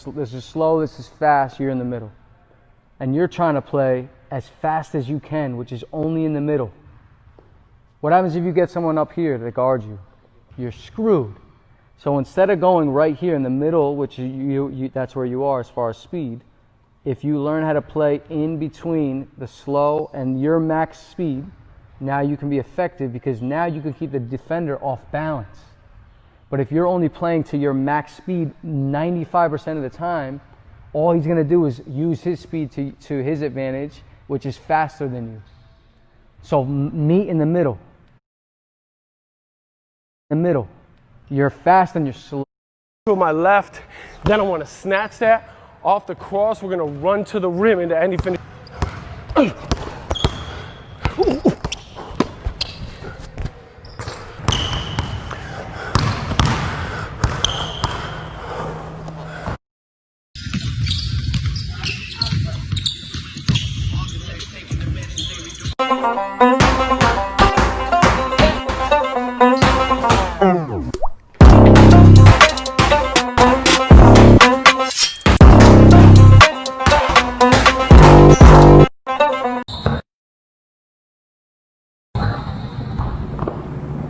This is slow, this is fast, you're in the middle. And you're trying to play as fast as you can, which is only in the middle. What happens if you get someone up here that guards you? You're screwed. So instead of going right here in the middle, which that's where you are as far as speed, if you learn how to play in between the slow and your max speed, now you can be effective because now you can keep the defender off balance. But if you're only playing to your max speed 95% of the time, all he's going to do is use his speed to his advantage, which is faster than you. So meet in the middle. In the middle. You're fast and you're slow. To my left, then I want to snatch that off the cross. We're going to run to the rim into any finish.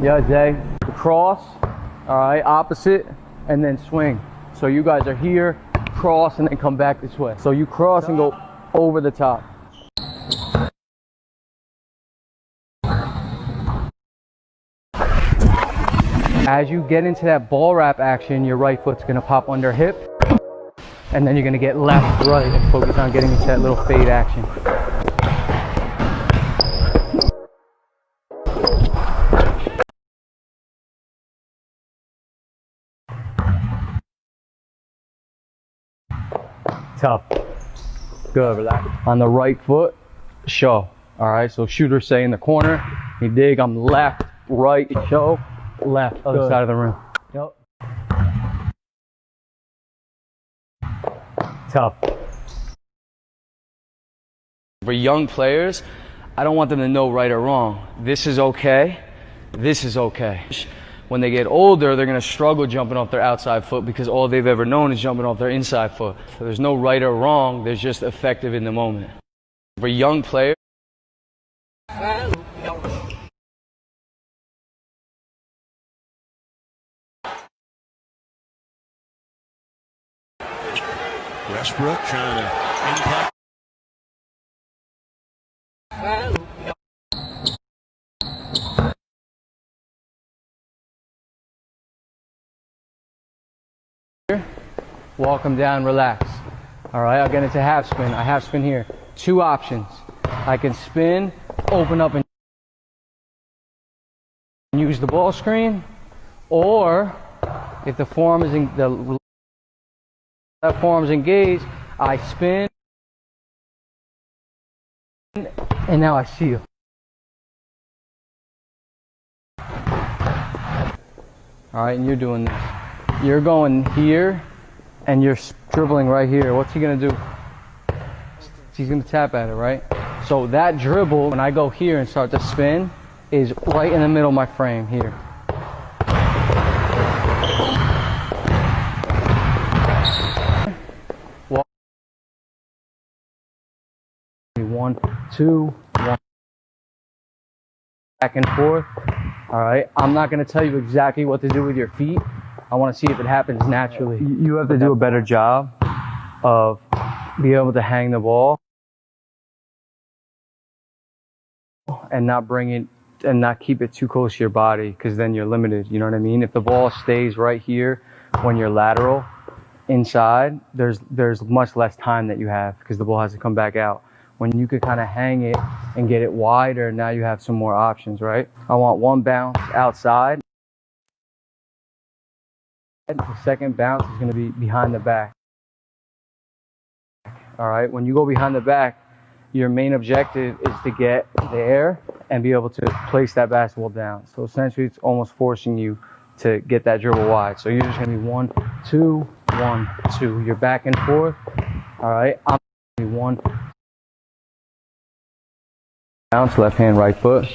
Yeah, Jay, the cross, all right, opposite, and then swing. So you guys are here, cross, and then come back this way. So you cross and go over the top. As you get into that ball wrap action, your right foot's gonna pop under hip, and then you're gonna get left, right, and focus on getting into that little fade action. Tough. Good, relax. On the right foot, show. All right, so shooter say in the corner, you dig, I'm left, right, show, left, other side of the rim. Yep. Tough. For young players, I don't want them to know right or wrong. This is okay, this is okay. When they get older, they're going to struggle jumping off their outside foot because all they've ever known is jumping off their inside foot. So there's no right or wrong, there's just effective in the moment. For young players, Westbrook trying to impact. walk them down, relax. All right, I'll get into half spin. I half spin here. Two options. I can spin, open up and use the ball screen, or if the forearm is in the left forearm is engaged, I spin and now I seal. All right, and you're doing this. You're going here and you're dribbling right here. What's he gonna do? He's gonna tap at it, right? So that dribble, when I go here and start to spin, is right in the middle of my frame here. One, two, one. Back and forth. All right, I'm not gonna tell you exactly what to do with your feet. I want to see if it happens naturally. You have to do a better job of being able to hang the ball and not bring it and not keep it too close to your body, because then you're limited. You know what I mean? If the ball stays right here when you're lateral inside, there's much less time that you have because the ball has to come back out. When you could kind of hang it and get it wider, now you have some more options, right? I want one bounce outside. The second bounce is going to be behind the back. All right, when you go behind the back, your main objective is to get there and be able to place that basketball down. So essentially, it's almost forcing you to get that dribble wide. So you're just going to be 1, 2, 1, 2. You're back and forth. All right, I'm going to be 1. Bounce, left hand, right foot,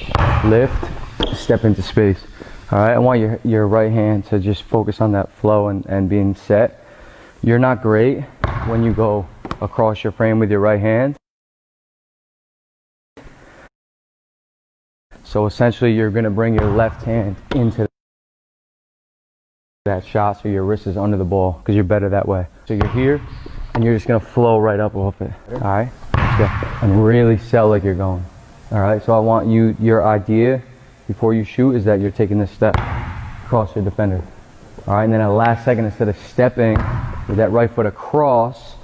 lift, step into space. All right, I want your right hand to just focus on that flow and being set. You're not great when you go across your frame with your right hand. So essentially you're going to bring your left hand into that shot so your wrist is under the ball because you're better that way. So you're here and you're just going to flow right up off it. All right? And really sell like you're going. All right? So I want you, your idea before you shoot is that you're taking this step across your defender. All right? And then at the last second, instead of stepping with that right foot across,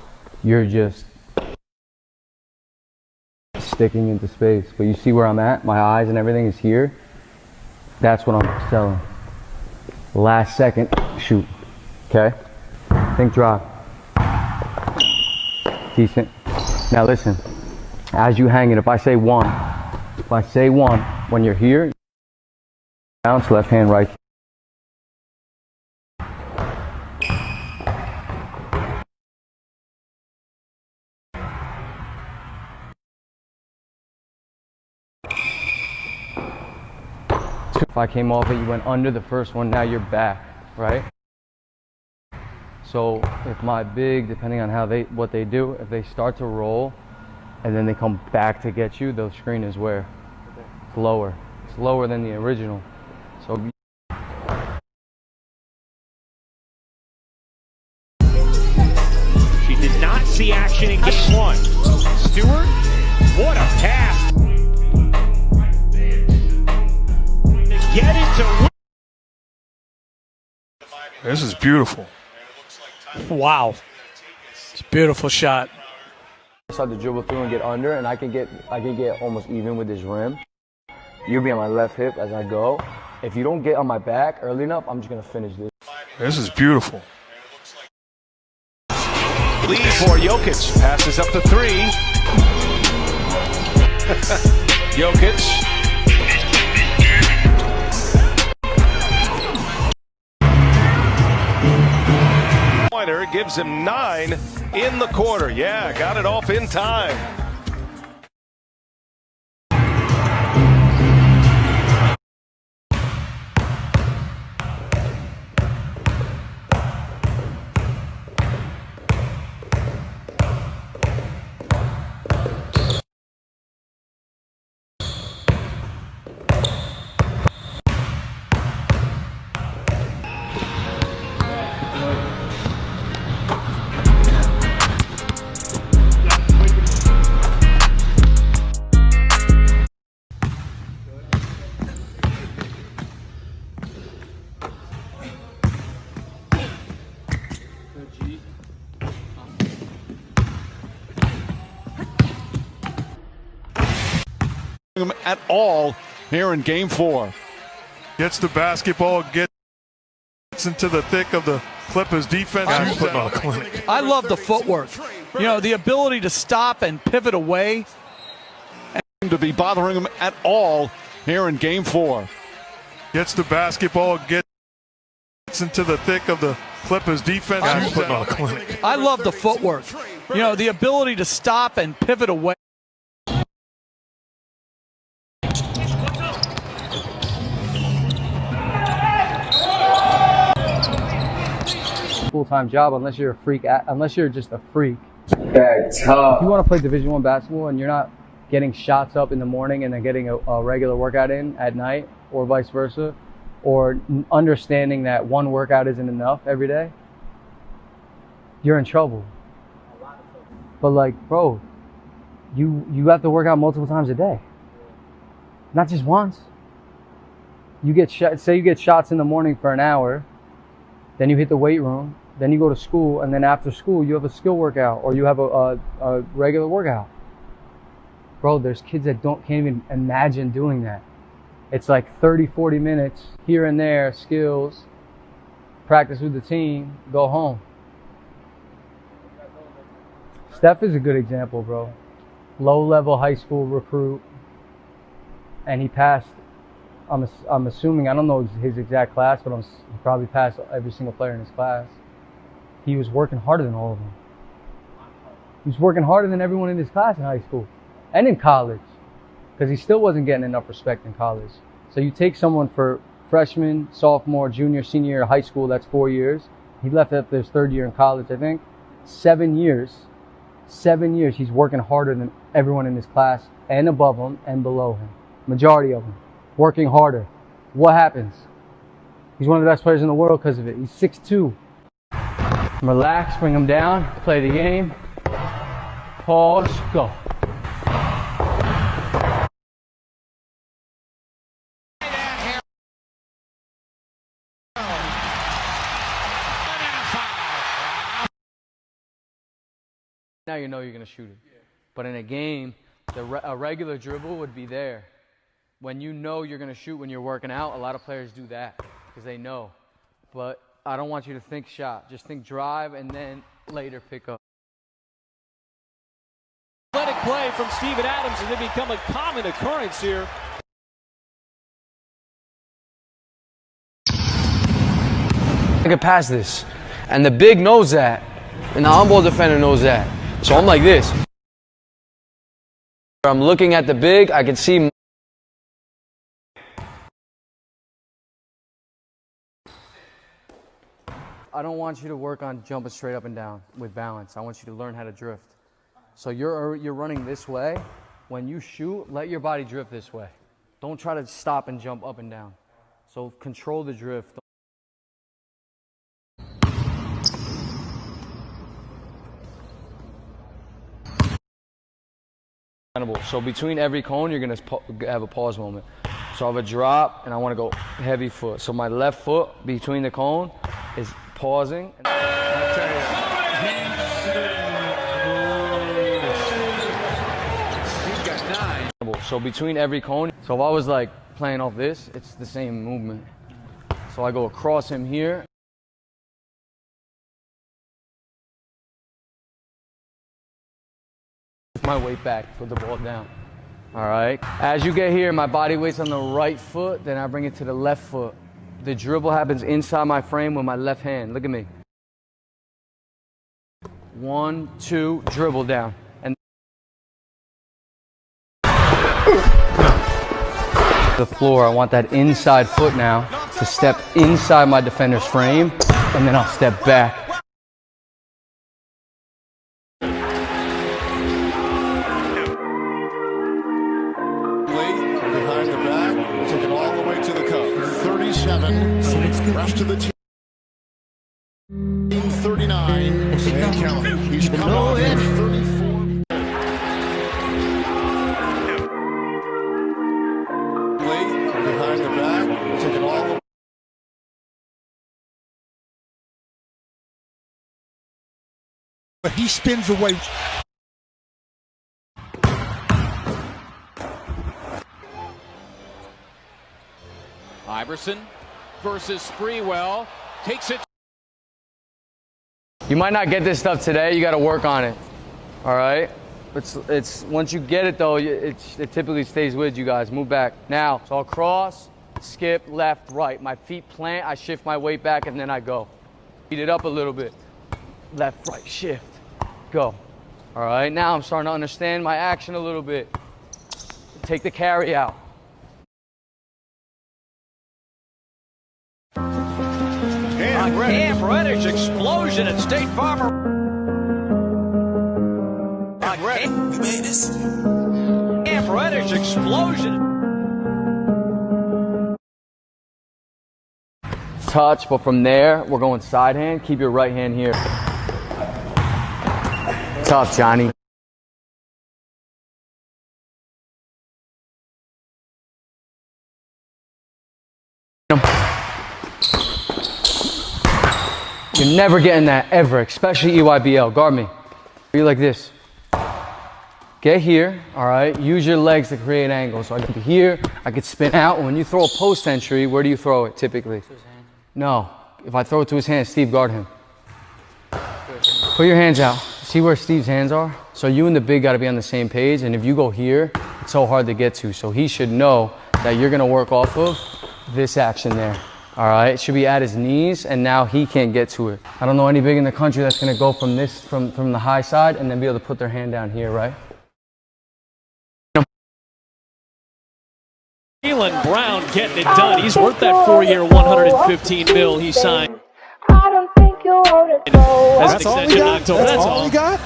you're just sticking into space. But you see where I'm at? My eyes and everything is here. That's what I'm selling. Last second, shoot. Okay? Think drop. Decent. Now listen, as you hang it, if I say one, when you're here, bounce left hand, right. If I came off it, you went under the first one, now you're back, right? So if my big, depending on how what they do, if they start to roll and then they come back to get you, the screen is where? It's lower. It's lower than the original. So she did not see action in game one. Stewart, what a pass. Get it to. This is beautiful. Wow. It's a beautiful shot. I start to dribble through and get under, and I can get almost even with this rim. You'll be on my left hip as I go. If you don't get on my back early enough, I'm just gonna finish this. This is beautiful. Lead for Jokic. Passes up to three. Jokic. Gives him 9 in the quarter. Yeah, got it off in time. At all here in game 4. Gets the basketball, gets into the thick of the Clippers defense. Putting on a clinic. I love the footwork. You know, the ability to stop and pivot away. To be bothering him at all here in game 4. Gets the basketball, gets into the thick of the Clippers defense. Putting on a clinic. I love the footwork. You know, the ability to stop and pivot away. Full-time job unless you're a freak, unless you're just a freak. If you want to play Division I basketball and you're not getting shots up in the morning and then getting a regular workout in at night, or vice versa, or understanding that one workout isn't enough every day, you're in trouble. But like, bro, you have to work out multiple times a day, not just once. You get say you get shots in the morning for an hour, then you hit the weight room, then you go to school, and then after school you have a skill workout or you have a regular workout. Bro, there's kids that can't even imagine doing that. It's like 30, 40 minutes here and there, skills, practice with the team, go home. Steph is a good example, bro. Low-level high school recruit, and he passed. I'm assuming, I don't know his exact class, but he probably passed every single player in his class. He was working harder than all of them. He was working harder than everyone in his class in high school and in college, because he still wasn't getting enough respect in college. So you take someone for freshman, sophomore, junior, senior year of high school, that's 4 years, He left after his 3rd year in college, I think. 7 years. 7 years. He's working harder than everyone in his class and above him and below him. Majority of them. Working harder. What happens? He's one of the best players in the world because of it. He's 6'2". Relax, bring him down, play the game. Pause, go. Now you know you're going to shoot it. But in a game, a regular dribble would be there. When you know you're going to shoot when you're working out, a lot of players do that because they know. But I don't want you to think shot. Just think drive and then later pick up. Athletic play from Steven Adams has become a common occurrence here. I can pass this. And the big knows that. And the on-ball defender knows that. So I'm like this. I'm looking at the big, I can see. I don't want you to work on jumping straight up and down with balance. I want you to learn how to drift. So you're running this way. When you shoot, let your body drift this way. Don't try to stop and jump up and down. So control the drift. So between every cone, you're going to have a pause moment. So I have a drop, and I want to go heavy foot. So my left foot between the cone is pausing. So between every cone, so if I was like playing off this, it's the same movement. So I go across him here. My weight back, put the ball down. All right. As you get here, my body weight's on the right foot, then I bring it to the left foot. The dribble happens inside my frame with my left hand. Look at me. 1, 2, dribble down. And the floor, I want that inside foot now to step inside my defender's frame, and then I'll step back. Behind the back, take it all the way to the cup. 37. Rush to the team. 39. And counting. He's come on in 34. Behind the back, take it all the way. But he spins away. Iverson versus Sprewell. Takes it. You might not get this stuff today. You got to work on it. All right? It's once you get it, though, it typically stays with you guys. Move back. Now, so I'll cross, skip, left, right. My feet plant. I shift my weight back, and then I go. Speed it up a little bit. Left, right, shift. Go. All right? Now I'm starting to understand my action a little bit. Take the carry out. Cam Reddish explosion at State Farm. You made this. Cam Reddish explosion. Touch, but from there, we're going side hand. Keep your right hand here. Tough, Johnny. You're never getting that ever, especially EYBL. Guard me. Be like this. Get here, all right? Use your legs to create angles. So I get here, I could spin out. When you throw a post entry, where do you throw it typically? To his hand. No. If I throw it to his hand, Steve, guard him. Put your hands out. See where Steve's hands are? So you and the big got to be on the same page. And if you go here, it's so hard to get to. So he should know that you're going to work off of this action there. All right, it should be at his knees, and now he can't get to it. I don't know any big in the country that's going to go from this, from the high side, and then be able to put their hand down here, right? Jaylen Brown getting it done. He's worth that 4-year, $115 million he signed. I don't think That's all we got? That's all we got?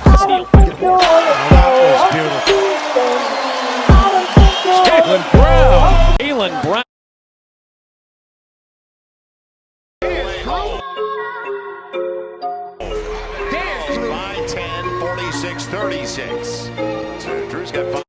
Jaylen Brown. Jaylen Brown. By 10, 46-36. So Drew's got 5.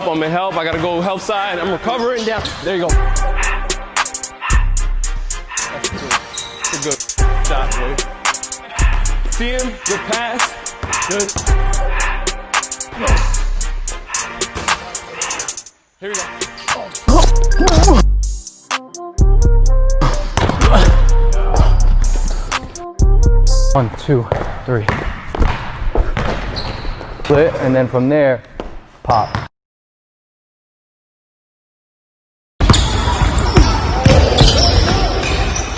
I'm gonna help. I gotta go help side. I'm recovering down. There you go. That's good. Good shot, boy. See him? Good pass. Good. Here we go. 1, 2, 3. Split, and then from there, pop.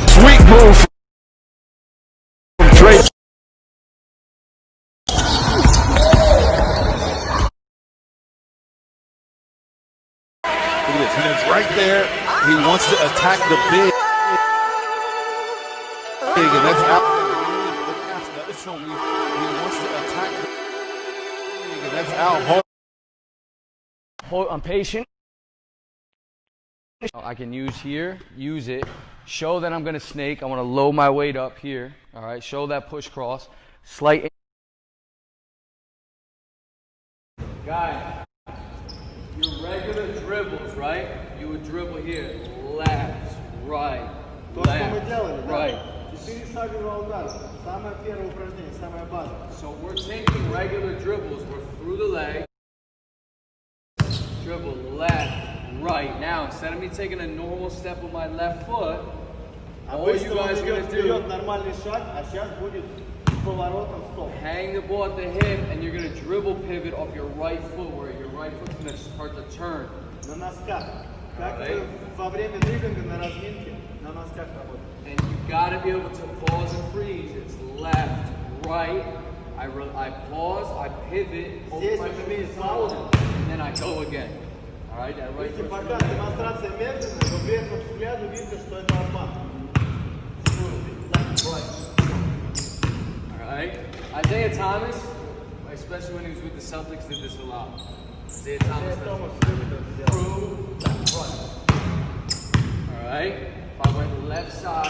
Sweet move. Drake. Look at this. Right there. He wants to attack the big. And that's out. He wants to attack the big. And that's out. I'm patient. I can use here, use it. Show that I'm going to snake. I want to load my weight up here. All right, show that push cross. Slight. Guys, your regular dribbles, right? You would dribble here. Left, right, left, right. So we're taking regular dribbles. We're through the leg. Dribble left, right. Now, instead of me taking a normal step with my left foot, all you guys are going to do, hang the ball at the hip, and you're going to dribble pivot off your right foot, where your right foot's going to start to turn. And you got to be able to pause and freeze. It's left, right. I pause, I pivot, open my foot, and then I go again. All right, that right foot. All right. Isaiah Thomas, especially when he was with the Celtics, did this a lot. Isaiah Thomas through, left, right. All right. If I went left side.